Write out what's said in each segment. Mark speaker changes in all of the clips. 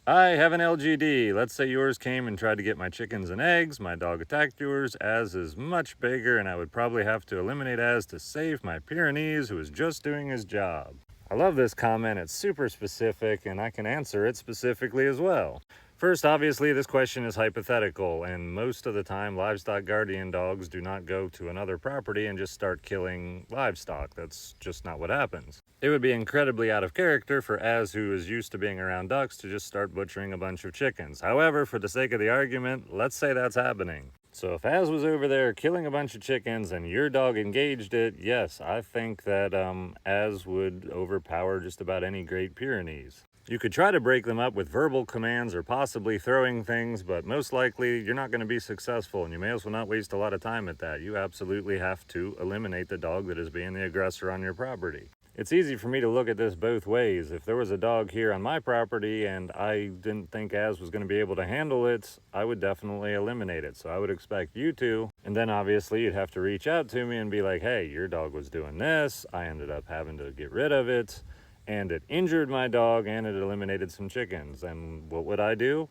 Speaker 1: I have an LGD. Let's say yours came and tried to get my chickens and eggs. My dog attacked yours. Az is much bigger, and I would probably have to eliminate Az to save my Pyrenees, who is just doing his job. I love this comment. It's super specific, and I can answer it specifically as well. First, obviously, this question is hypothetical, and most of the time, livestock guardian dogs do not go to another property and just start killing livestock. That's just not what happens. It would be incredibly out of character for Az, who is used to being around ducks, to just start butchering a bunch of chickens. However, for the sake of the argument, let's say that's happening. So if Az was over there killing a bunch of chickens and your dog engaged it, yes, I think that Az would overpower just about any Great Pyrenees. You could try to break them up with verbal commands or possibly throwing things, but most likely you're not going to be successful, and you may as well not waste a lot of time at that. You absolutely have to eliminate the dog that is being the aggressor on your property. It's easy for me to look at this both ways. If there was a dog here on my property and I didn't think Az was going to be able to handle it, I would definitely eliminate it. So I would expect you to. And then obviously you'd have to reach out to me and be like, hey, your dog was doing this. I ended up having to get rid of it, and it injured my dog, and it eliminated some chickens. And what would I do?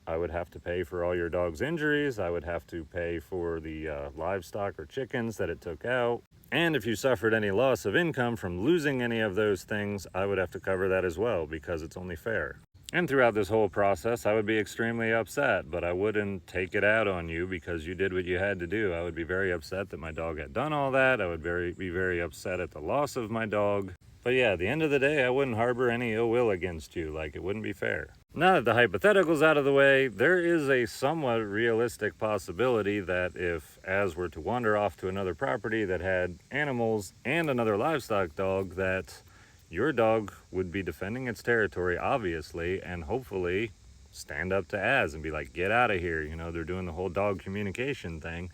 Speaker 1: I would have to pay for all your dog's injuries. I would have to pay for the livestock or chickens that it took out. And if you suffered any loss of income from losing any of those things, I would have to cover that as well, because it's only fair. And throughout this whole process, I would be extremely upset, but I wouldn't take it out on you because you did what you had to do. I would be very upset that my dog had done all that. I would be very upset at the loss of my dog. But yeah, at the end of the day, I wouldn't harbor any ill will against you. Like, it wouldn't be fair. Now that the hypothetical's out of the way, there is a somewhat realistic possibility that if Az were to wander off to another property that had animals and another livestock dog, that your dog would be defending its territory, obviously, and hopefully stand up to Az and be like, get out of here. You know, they're doing the whole dog communication thing.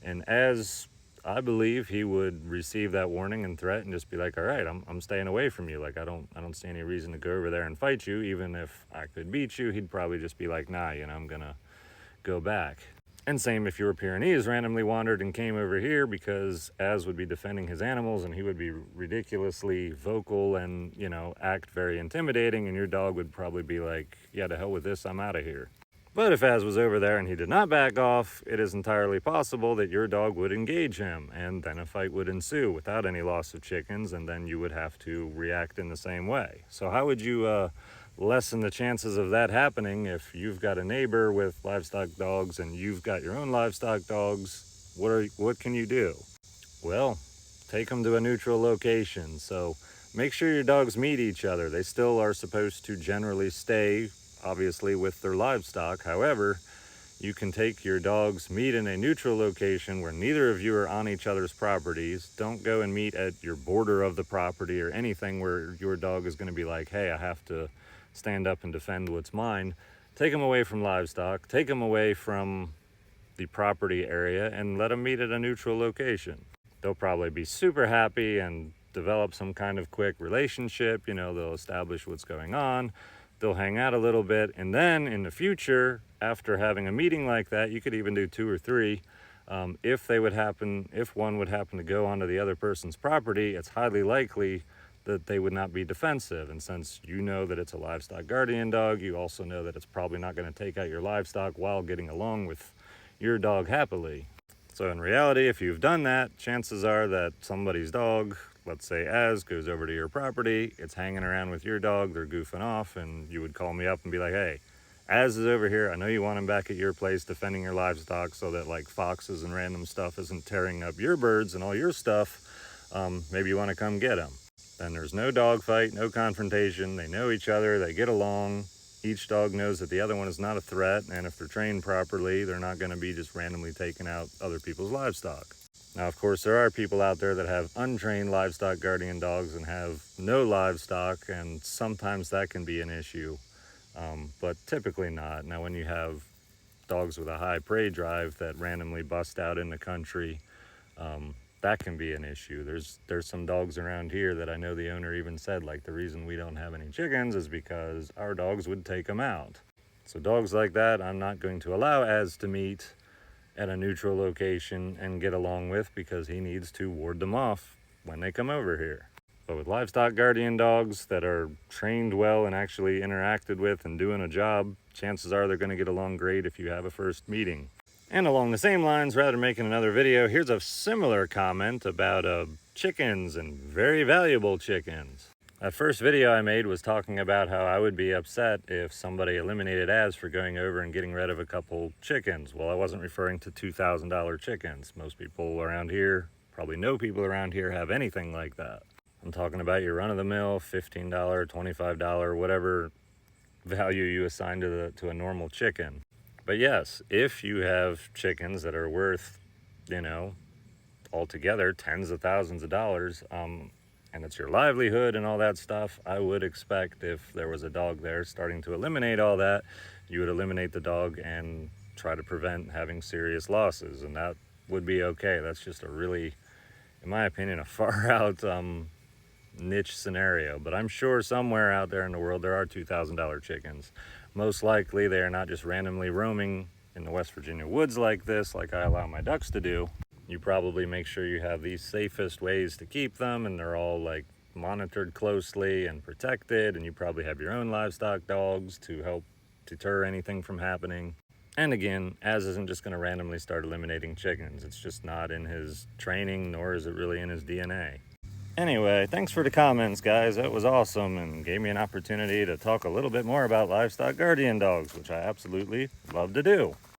Speaker 1: And Az, I believe, he would receive that warning and threat and just be like, all right, I'm staying away from you. Like, I don't see any reason to go over there and fight you. Even if I could beat you, he'd probably just be like, nah, you know, I'm gonna go back. And same if your Pyrenees randomly wandered and came over here, because Az would be defending his animals and he would be ridiculously vocal and, you know, act very intimidating, and your dog would probably be like, yeah, to hell with this, I'm out of here. But if Az was over there and he did not back off, it is entirely possible that your dog would engage him, and then a fight would ensue without any loss of chickens, and then you would have to react in the same way. So how would you lessen the chances of that happening if you've got a neighbor with livestock dogs and you've got your own livestock dogs? What can you do? Well, take them to a neutral location. So make sure your dogs meet each other. They still are supposed to generally stay, obviously, with their livestock. However, you can take your dogs, meet in a neutral location where neither of you are on each other's properties. Don't go and meet at your border of the property or anything where your dog is going to be like, hey, I have to stand up and defend what's mine. Take them away from livestock, take them away from the property area, and let them meet at a neutral location. They'll probably be super happy and develop some kind of quick relationship. You know, they'll establish what's going on. They'll hang out a little bit, and then in the future, after having a meeting like that, you could even do 2 or 3. If one would happen to go onto the other person's property, it's highly likely that they would not be defensive. And since you know that it's a livestock guardian dog, you also know that it's probably not going to take out your livestock while getting along with your dog happily. So in reality, if you've done that, chances are that somebody's dog, let's say Az, goes over to your property, it's hanging around with your dog, they're goofing off, and you would call me up and be like, hey, Az is over here, I know you want him back at your place defending your livestock so that like foxes and random stuff isn't tearing up your birds and all your stuff. Maybe you want to come get him. Then there's no dog fight, no confrontation, they know each other, they get along. Each dog knows that the other one is not a threat, and if they're trained properly, they're not going to be just randomly taking out other people's livestock. Now, of course, there are people out there that have untrained livestock guardian dogs and have no livestock, and sometimes that can be an issue, but typically not. Now, when you have dogs with a high prey drive that randomly bust out in the country, that can be an issue. There's some dogs around here that I know the owner even said, like, the reason we don't have any chickens is because our dogs would take them out. So dogs like that, I'm not going to allow Az to meet at a neutral location and get along with, because he needs to ward them off when they come over here. But with livestock guardian dogs that are trained well and actually interacted with and doing a job, chances are they're going to get along great if you have a first meeting. And along the same lines, rather than making another video, here's a similar comment about chickens and very valuable chickens. That first video I made was talking about how I would be upset if somebody eliminated ads for going over and getting rid of a couple chickens. Well, I wasn't referring to $2,000 chickens. Most people around here, probably no people around here, have anything like that. I'm talking about your run-of-the-mill $15, $25, whatever value you assign to a normal chicken. But yes, if you have chickens that are worth, altogether tens of thousands of dollars, and it's your livelihood and all that stuff, I would expect if there was a dog there starting to eliminate all that, you would eliminate the dog and try to prevent having serious losses, and that would be okay. That's just a really, in my opinion, a far out niche scenario. But I'm sure somewhere out there in the world there are $2,000 chickens. Most likely they are not just randomly roaming in the West Virginia woods like this, like I allow my ducks to do. You probably make sure you have the safest ways to keep them, and they're all like monitored closely and protected, and you probably have your own livestock dogs to help deter anything from happening. And again, Az isn't just going to randomly start eliminating chickens. It's just not in his training, nor is it really in his DNA. Anyway, thanks for the comments, guys. That was awesome and gave me an opportunity to talk a little bit more about livestock guardian dogs, which I absolutely love to do.